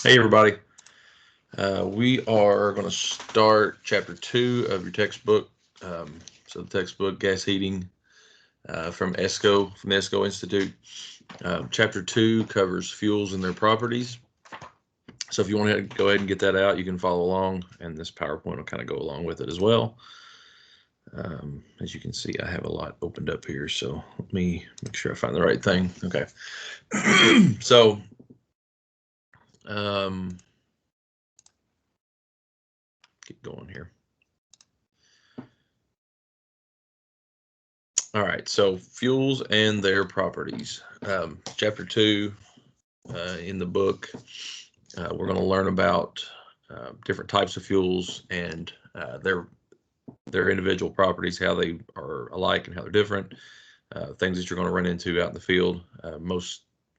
Hey, everybody. We are going to start chapter 2 of your textbook. So, the textbook, Gas Heating, from ESCO, from the ESCO Institute. Chapter 2 covers fuels and their properties. So, if you want to go ahead and get that out, you can follow along, and this PowerPoint will kind of go along with it as well. As you can see, I have a lot opened up here, so let me make sure I find the right thing. Okay. So, get going here. All right, so fuels and their properties. Chapter 2 in the book, we're going to learn about different types of fuels and their individual properties, how they are alike and how they're different, things that you're going to run into out in the field.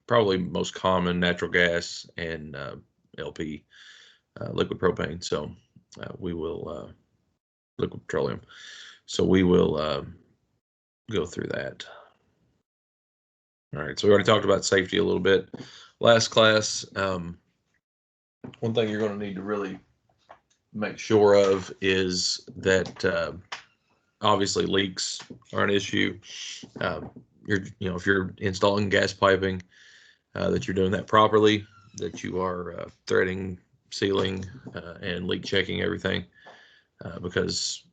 Probably most common, natural gas and LP, liquid propane. So we will liquid petroleum. So we will go through that. All right, so we already talked about safety a little bit last class. One thing you're going to need to really make sure of is that obviously leaks are an issue. If you're installing gas piping, that you're doing that properly, that you are threading, sealing, and leak checking everything, because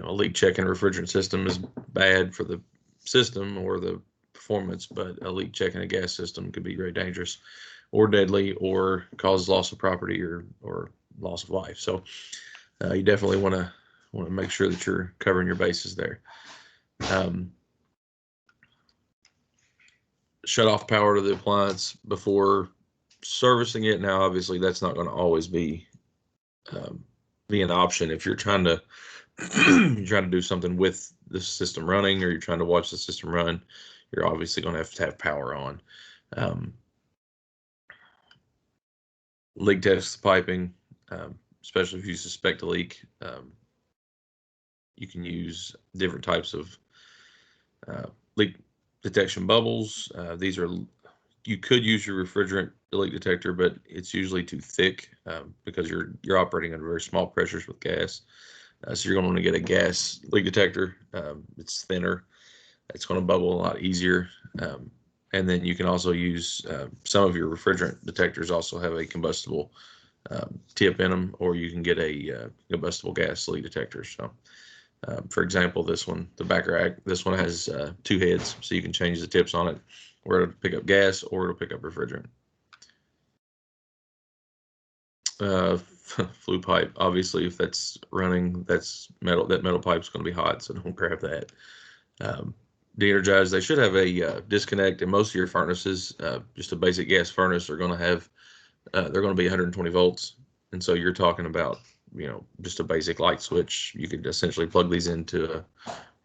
a leak checking refrigerant system is bad for the system or the performance, but a leak check in a gas system could be very dangerous or deadly or cause loss of property or loss of life. So you definitely want to make sure that you're covering your bases there. Shut off power to the appliance before servicing it. Now, obviously, that's not going to always be an option if you're trying to do something with the system running, or you're trying to watch the system run. You're obviously going to have power on. Leak test the piping, especially if you suspect a leak. You can use different types of leak detection bubbles. You could use your refrigerant leak detector, but it's usually too thick because you're operating under very small pressures with gas. So you're going to want to get a gas leak detector. It's thinner. It's going to bubble a lot easier. And then you can also use some of your refrigerant detectors also have a combustible tip in them, or you can get a combustible gas leak detector. So, for example, this one, the Backer, this one has 2 heads, so you can change the tips on it, where it'll pick up gas or it'll pick up refrigerant. Flue pipe, obviously, if that's running, that's metal. That metal pipe's going to be hot, so don't grab that. De-energize, they should have a disconnect in most of your furnaces. Just a basic gas furnace are going to have, they're going to be 120 volts, and so you're talking about just a basic light switch. You could essentially plug these into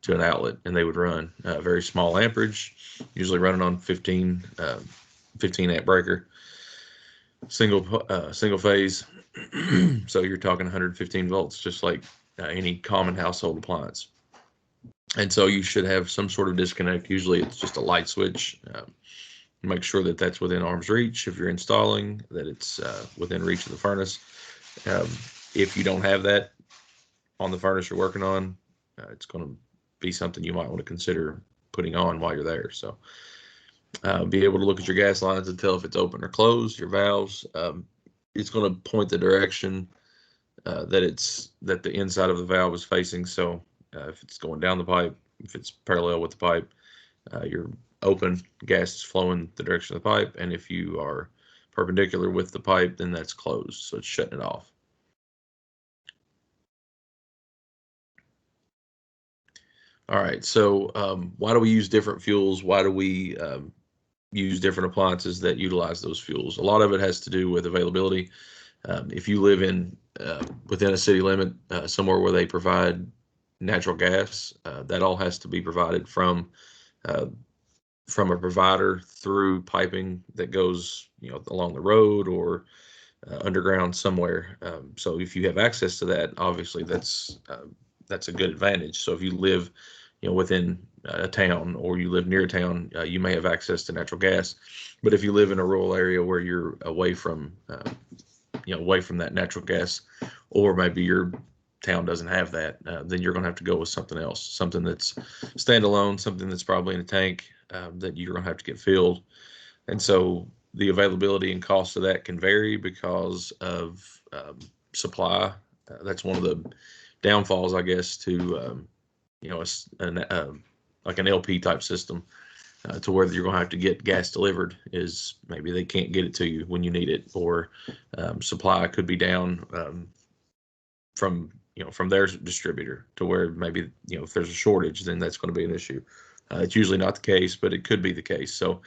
an outlet, and they would run very small amperage, usually running on 15 amp breaker, single phase. So you're talking 115 volts, just like any common household appliance. And so you should have some sort of disconnect. Usually it's just a light switch. Make sure that that's within arm's reach. If you're installing, that it's within reach of the furnace. If you don't have that on the furnace you're working on, it's going to be something you might want to consider putting on while you're there. So be able to look at your gas lines and tell if it's open or closed, your valves. It's going to point the direction that the inside of the valve is facing. So if it's going down the pipe, if it's parallel with the pipe, you're open, gas is flowing the direction of the pipe. And if you are perpendicular with the pipe, then that's closed, so it's shutting it off. All right, so why do we use different fuels? Why do we use different appliances that utilize those fuels? A lot of it has to do with availability. If you live within a city limit, somewhere where they provide natural gas, that all has to be provided from a provider through piping that goes along the road or underground somewhere. So if you have access to that, obviously that's a good advantage. So if you live within a town, or you live near a town, you may have access to natural gas. But if you live in a rural area where you're away from away from that natural gas, or maybe your town doesn't have that, then you're going to have to go with something else, something that's standalone, something that's probably in a tank that you're going to have to get filled. And so the availability and cost of that can vary because of supply. That's one of the downfalls, I guess, to like an LP type system, to where you're going to have to get gas delivered, is maybe they can't get it to you when you need it, or supply could be down from their distributor, to where maybe if there's a shortage, then that's going to be an issue. It's usually not the case, but it could be the case. So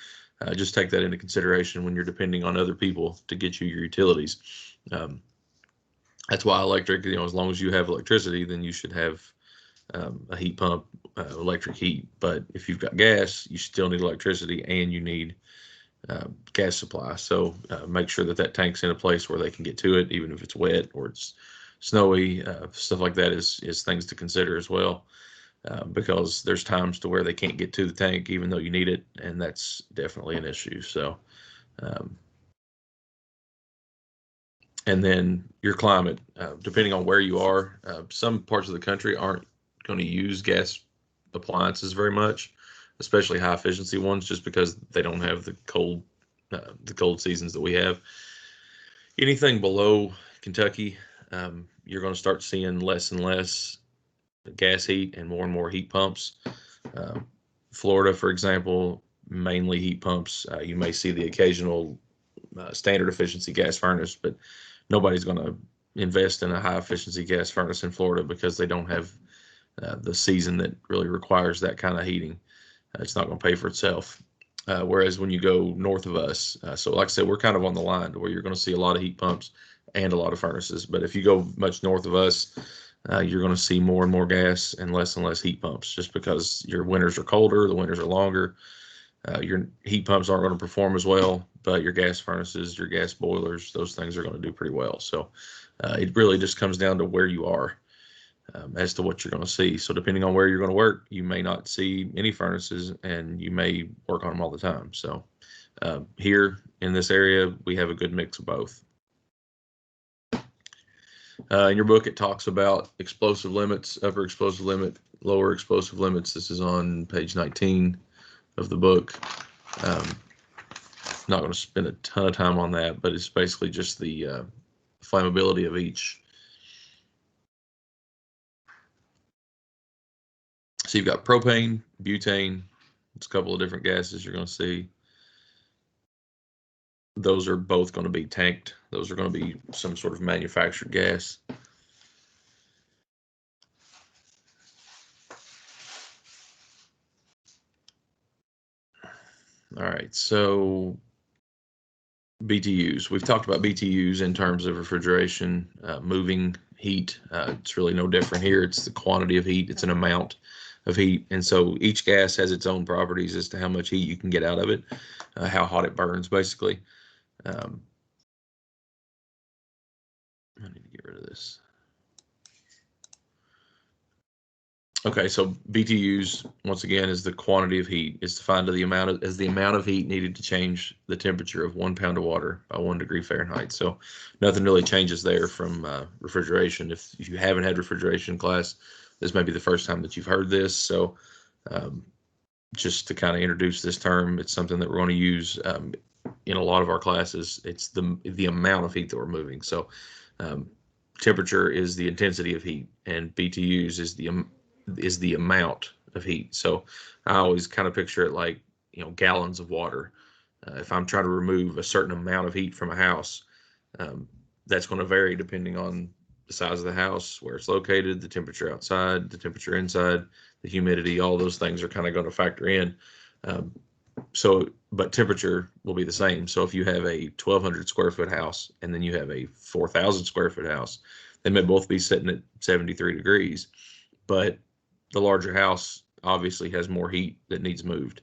just take that into consideration when you're depending on other people to get you your utilities. That's why electric, as long as you have electricity, then you should have a heat pump, electric heat. But if you've got gas, you still need electricity and you need gas supply. So make sure that tank's in a place where they can get to it, even if it's wet or it's snowy. Stuff like that is things to consider as well, because there's times to where they can't get to the tank even though you need it, and that's definitely an issue. So and then your climate, depending on where you are, some parts of the country aren't going to use gas appliances very much, especially high efficiency ones, just because they don't have the cold seasons that we have. Anything below Kentucky, you're going to start seeing less and less gas heat and more heat pumps. Florida, for example, mainly heat pumps. You may see the occasional standard efficiency gas furnace, but nobody's going to invest in a high efficiency gas furnace in Florida because they don't have the season that really requires that kind of heating. It's not going to pay for itself. Whereas when you go north of us, so like I said, we're kind of on the line to where you're going to see a lot of heat pumps and a lot of furnaces. But if you go much north of us, you're going to see more and more gas and less heat pumps, just because your winters are colder, the winters are longer. Your heat pumps aren't going to perform as well, but your gas furnaces, your gas boilers, those things are going to do pretty well. So it really just comes down to where you are as to what you're going to see. So depending on where you're going to work, you may not see any furnaces and you may work on them all the time. So here in this area, we have a good mix of both. In your book, it talks about explosive limits, upper explosive limit, lower explosive limits. This is on page 19 of the book. Not going to spend a ton of time on that, but it's basically just the flammability of each. So you've got propane, butane. It's a couple of different gases you're going to see. Those are both going to be tanked. Those are going to be some sort of manufactured gas. All right, so BTUs. We've talked about BTUs in terms of refrigeration, moving heat. It's really no different here. It's the quantity of heat. It's an amount of heat. And so each gas has its own properties as to how much heat you can get out of it, how hot it burns, basically. I need to get rid of this. Okay, so BTUs, once again, is the quantity of heat. It's defined as the amount of heat needed to change the temperature of 1 pound of water by 1 degree Fahrenheit. So nothing really changes there from refrigeration. If you haven't had refrigeration class, this may be the first time that you've heard this. So just to kind of introduce this term, it's something that we're going to use in a lot of our classes. It's the amount of heat that we're moving. So temperature is the intensity of heat, and BTUs is the amount of heat. So I always kind of picture it like, gallons of water. If I'm trying to remove a certain amount of heat from a house, that's going to vary depending on the size of the house, where it's located, the temperature outside, the temperature inside, the humidity. All those things are kind of going to factor in. But temperature will be the same. So if you have a 1,200 square foot house and then you have a 4,000 square foot house, they may both be sitting at 73 degrees, but the larger house obviously has more heat that needs moved.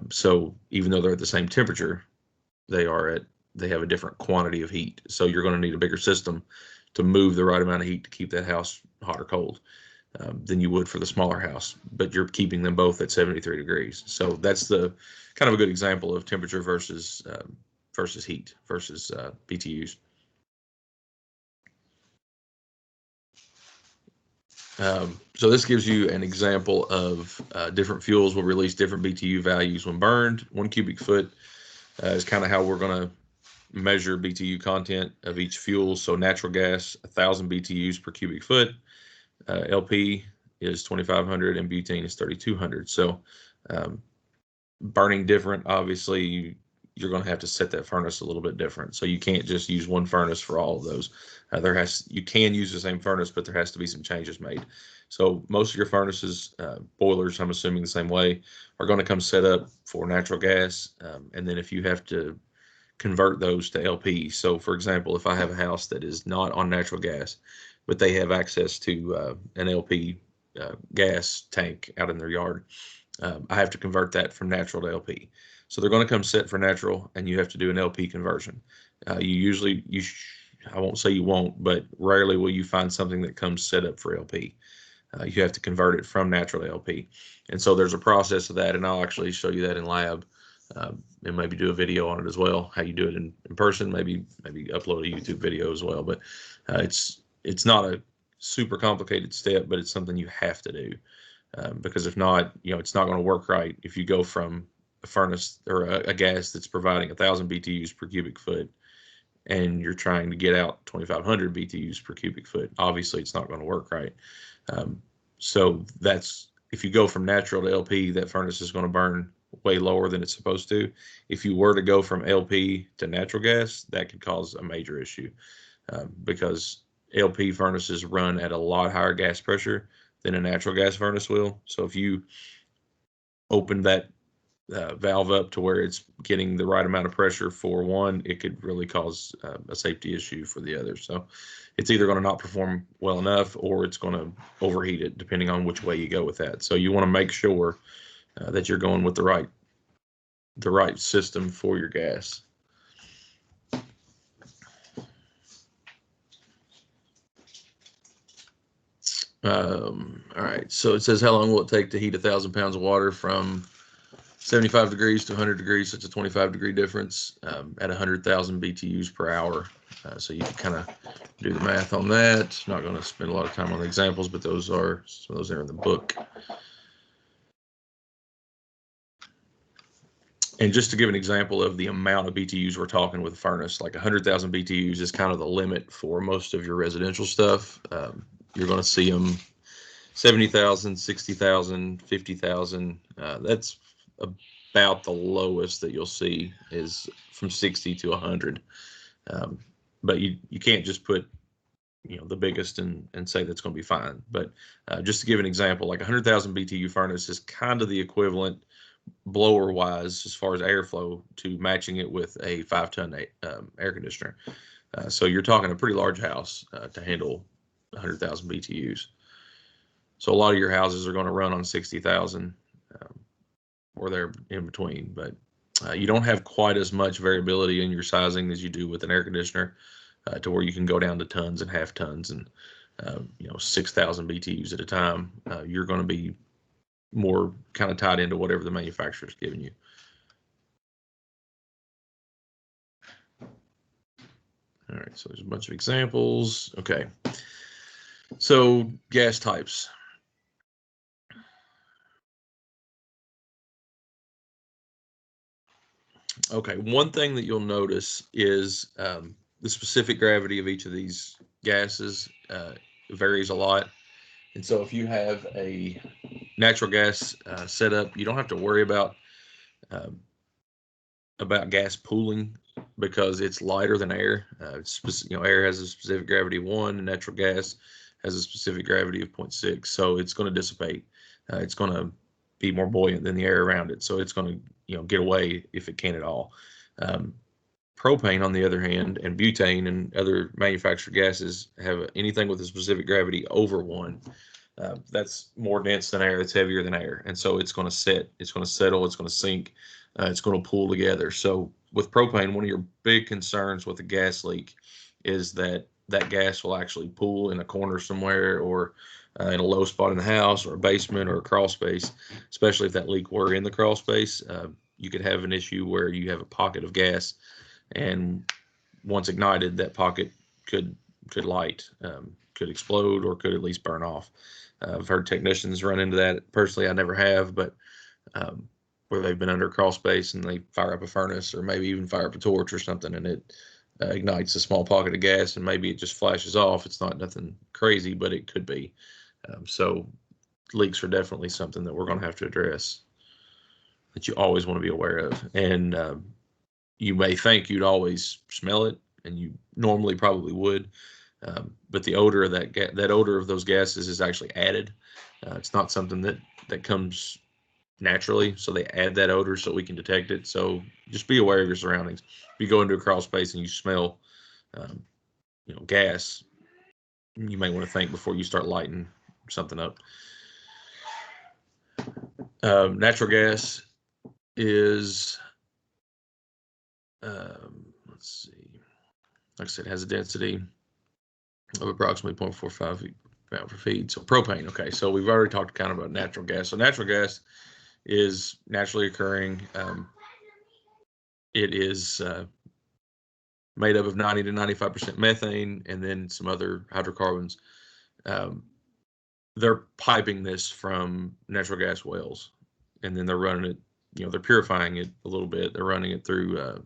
So even though they're at the same temperature, they have a different quantity of heat. So you're going to need a bigger system to move the right amount of heat to keep that house hot or cold than you would for the smaller house, but you're keeping them both at 73 degrees. So that's the kind of a good example of temperature versus heat versus BTUs. So this gives you an example of different fuels will release different BTU values when burned. 1 cubic foot is kind of how we're going to measure BTU content of each fuel. So natural gas, 1,000 BTUs per cubic foot. LP is 2,500 and butane is 3,200. So burning different, obviously, you're going to have to set that furnace a little bit different. So you can't just use one furnace for all of those. You can use the same furnace, but there has to be some changes made. So most of your furnaces, boilers, I'm assuming the same way, are going to come set up for natural gas. And then if you have to convert those to LP. So for example, if I have a house that is not on natural gas, but they have access to an LP gas tank out in their yard, I have to convert that from natural to LP. So they're going to come set for natural, and you have to do an LP conversion. I won't say you won't, but rarely will you find something that comes set up for LP. You have to convert it from natural to LP. And so there's a process of that, and I'll actually show you that in lab, and maybe do a video on it as well, how you do it in person, maybe upload a YouTube video as well. But it's not a super complicated step, but it's something you have to do. Because if not, it's not going to work right if you go from a furnace or a gas that's providing 1,000 BTUs per cubic foot and you're trying to get out 2,500 BTUs per cubic foot. Obviously, it's not going to work right. So that's, if you go from natural to LP, that furnace is going to burn way lower than it's supposed to. If you were to go from LP to natural gas, that could cause a major issue because LP furnaces run at a lot higher gas pressure than a natural gas furnace will. So if you open that valve up to where it's getting the right amount of pressure for one, it could really cause a safety issue for the other. So it's either going to not perform well enough or it's going to overheat it, depending on which way you go with that. So you want to make sure that you're going with the right system for your gas. All right, so it says, how long will it take to heat 1,000 pounds of water from 75 degrees to 100 degrees? Such a 25-degree difference at 100,000 BTUs per hour. So you can kind of do the math on that. Not going to spend a lot of time on the examples, but those are some of those are in the book. And just to give an example of the amount of BTUs we're talking with a furnace, like 100,000 BTUs is kind of the limit for most of your residential stuff. You're going to see them 70,000, 60,000, 50,000. That's about the lowest that you'll see is from 60 to 100. But you can't just put the biggest and say that's going to be fine. But just to give an example, like 100,000 BTU furnace is kind of the equivalent blower wise as far as airflow to matching it with a 5-ton air conditioner. So you're talking a pretty large house to handle 100,000 BTUs. So a lot of your houses are going to run on 60,000 or they're in between, but you don't have quite as much variability in your sizing as you do with an air conditioner to where you can go down to tons and half tons and 6,000 BTUs at a time. You're going to be more kind of tied into whatever the manufacturer's giving you. All right, so there's a bunch of examples. Okay, so gas types. Okay, one thing that you'll notice is the specific gravity of each of these gases varies a lot. And so if you have a natural gas setup, you don't have to worry about gas pooling because it's lighter than air. Air has a specific gravity of 1, and natural gas has a specific gravity of 0.6. So it's going to dissipate. It's going to be more buoyant than the air around it. So it's going to get away if it can at all. Propane, on the other hand, and butane and other manufactured gases have anything with a specific gravity over 1. That's more dense than air. It's heavier than air. And so it's going to set. It's going to settle. It's going to sink. It's going to pool together. So with propane, one of your big concerns with a gas leak is that gas will actually pool in a corner somewhere or in a low spot in the house or a basement or a crawl space, especially if that leak were in the crawl space. You could have an issue where you have a pocket of gas, and once ignited, that pocket could light, could explode or could at least burn off. I've heard technicians run into that. Personally, I never have, but where they've been under a crawl space and they fire up a furnace or maybe even fire up a torch or something, and it ignites a small pocket of gas, and maybe it just flashes off. It's not nothing crazy, but it could be. So leaks are definitely something that we're going to have to address, that you always want to be aware of. And you may think you'd always smell it, and you normally probably would, but the odor of that odor of those gases is actually added. It's not something that comes naturally, so they add that odor so we can detect it. So just be aware of your surroundings. If you go into a crawl space and you smell gas, you may want to think before you start lighting something up. Natural gas is let's see, like I said, has a density of approximately 0.45 pound per feet. So propane. Okay, so we've already talked kind of about natural gas. So natural gas is naturally occurring. It is made up of 90 to 95% methane and then some other hydrocarbons. They're piping this from natural gas wells, and then they're running it. They're purifying it a little bit. They're running it through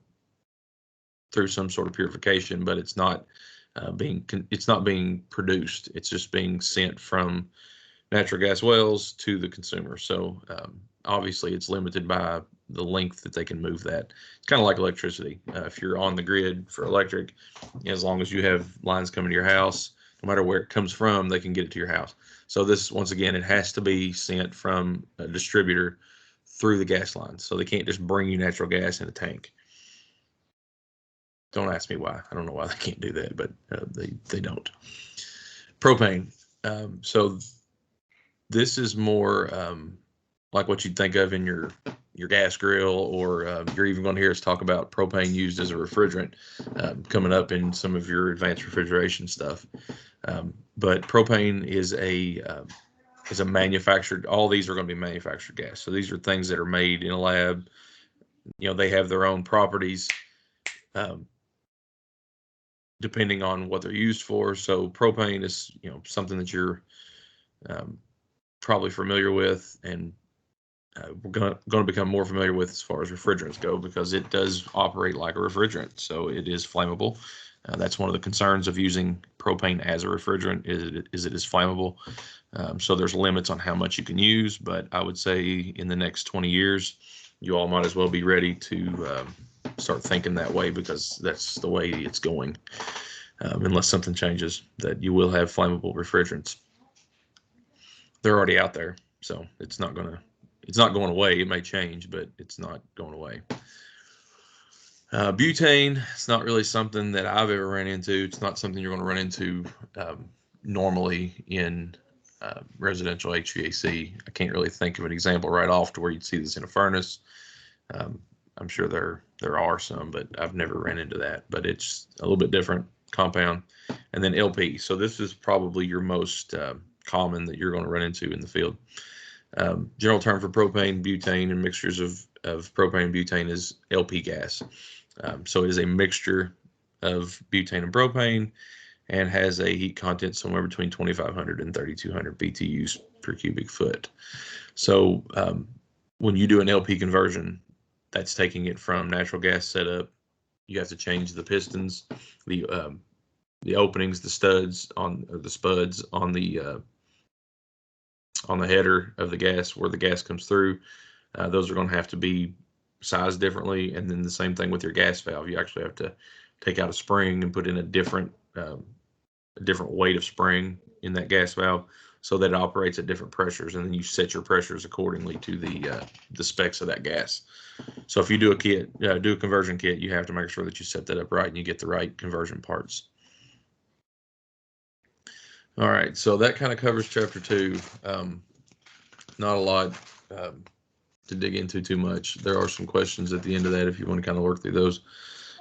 some sort of purification, but it's not being produced. It's just being sent from natural gas wells to the consumer. So obviously it's limited by the length that they can move that. It's kind of like electricity. If you're on the grid for electric, as long as you have lines coming to your house, no matter where it comes from, they can get it to your house. So this, once again, it has to be sent from a distributor through the gas lines. So they can't just bring you natural gas in a tank. Don't ask me why. I don't know why they can't do that, but they don't. Propane. So this is more like what you'd think of in your gas grill, or you're even going to hear us talk about propane used as a refrigerant coming up in some of your advanced refrigeration stuff. But propane is a manufactured. All these are going to be manufactured gas. So these are things that are made in a lab. They have their own properties depending on what they're used for. So propane is something that you're probably familiar with, and we're going to become more familiar with as far as refrigerants go, because it does operate like a refrigerant. So it is flammable. That's one of the concerns of using propane as a refrigerant, is it is flammable. So there's limits on how much you can use, but I would say in the next 20 years, you all might as well be ready to start thinking that way, because that's the way it's going. Unless something changes, that you will have flammable refrigerants. They're already out there, so it's not going away. It may change, but it's not going away. Butane, it's not really something that I've ever ran into. It's not something you're going to run into normally in residential HVAC. I can't really think of an example right off to where you'd see this in a furnace. I'm sure there are some, but I've never ran into that. But it's a little bit different compound. And then LP. So this is probably your most common that you're going to run into in the field. General term for propane, butane, and mixtures of propane and butane is LP gas. So it is a mixture of butane and propane, and has a heat content somewhere between 2,500 and 3,200 BTUs per cubic foot. So when you do an LP conversion, that's taking it from natural gas setup. You have to change the pistons, the openings, the studs the spuds on the header of the gas where the gas comes through. Those are going to have to be sized differently, and then the same thing with your gas valve. You actually have to take out a spring and put in a different weight of spring in that gas valve, so that it operates at different pressures, and then you set your pressures accordingly to the specs of that gas. So if you do a conversion kit, you have to make sure that you set that up right and you get the right conversion parts. All right, so that kind of covers chapter 2. Not a lot to dig into too much. There are some questions at the end of that. If you want to kind of work through those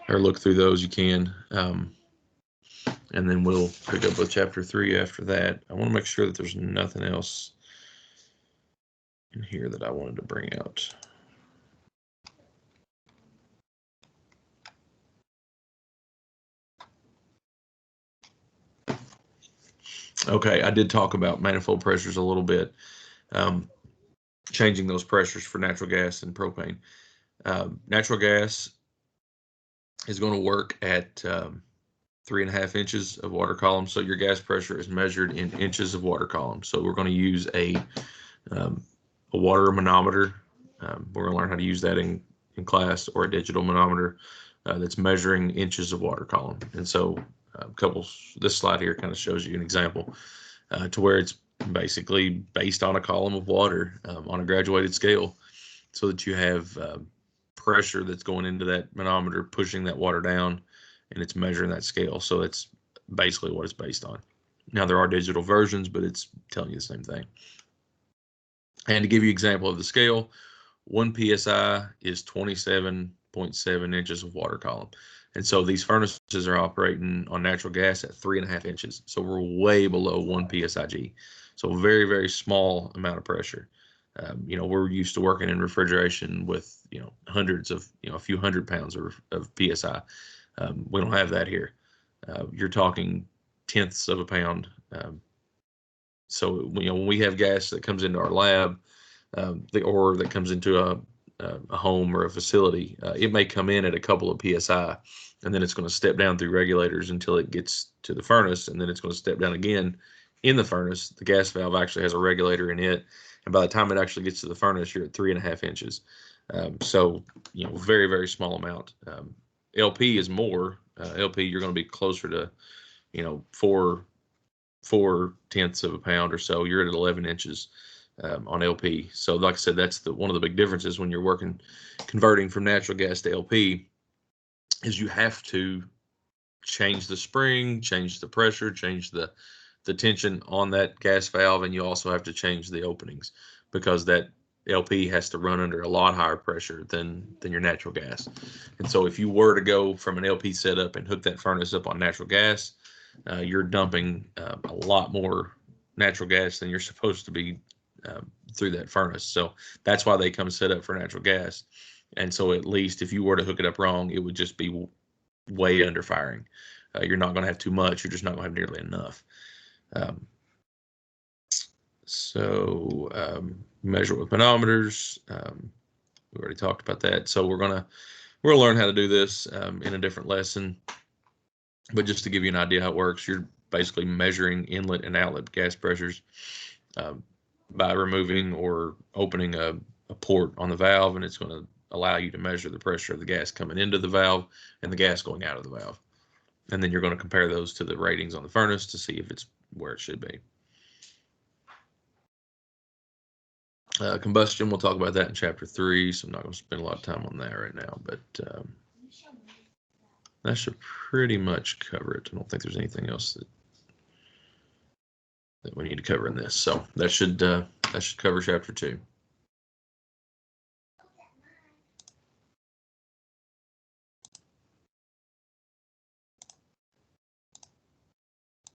or look through those, you can. And then we'll pick up with chapter 3 after that. I want to make sure that there's nothing else in here that I wanted to bring out. Okay, I did talk about manifold pressures a little bit, changing those pressures for natural gas and propane. Natural gas is going to work at 3.5 inches of water column. So your gas pressure is measured in inches of water column. So we're going to use a water manometer. We're going to learn how to use that in class, or a digital manometer that's measuring inches of water column. And so this slide here kind of shows you an example to where it's basically based on a column of water on a graduated scale, so that you have pressure that's going into that manometer, pushing that water down, and it's measuring that scale. So it's basically what it's based on. Now, there are digital versions, but it's telling you the same thing. And to give you an example of the scale, 1 psi is 27.7 inches of water column. And so these furnaces are operating on natural gas at 3.5 inches. So we're way below 1 psig. So very, very small amount of pressure. We're used to working in refrigeration with, hundreds of, a few hundred pounds of psi. We don't have that here. You're talking tenths of a pound. So when we have gas that comes into our lab, or that comes into a home or a facility, it may come in at a couple of psi, and then it's going to step down through regulators until it gets to the furnace, and then it's going to step down again in the furnace. The gas valve actually has a regulator in it, and by the time it actually gets to the furnace, you're at 3.5 inches. So very, very small amount. LP is more. LP, you're going to be closer to 4/10 of a pound or so. You're at 11 inches on LP. So like I said, that's one of the big differences when you're converting from natural gas to LP, is you have to change the spring, change the pressure, change the tension on that gas valve, and you also have to change the openings, because that LP has to run under a lot higher pressure than your natural gas. And so if you were to go from an LP setup and hook that furnace up on natural gas, you're dumping a lot more natural gas than you're supposed to be through that furnace. So that's why they come set up for natural gas. And so at least if you were to hook it up wrong, it would just be way under firing. You're not going to have too much. You're just not going to have nearly enough. Measure with manometers. We already talked about that. So we're gonna learn how to do this in a different lesson. But just to give you an idea how it works, you're basically measuring inlet and outlet gas pressures by removing or opening a port on the valve, and it's going to allow you to measure the pressure of the gas coming into the valve and the gas going out of the valve. And then you're going to compare those to the ratings on the furnace to see if it's where it should be. Combustion, we'll talk about that in chapter 3, so I'm not going to spend a lot of time on that right now, but that should pretty much cover it. I don't think there's anything else that we need to cover in this. So that should cover chapter 2.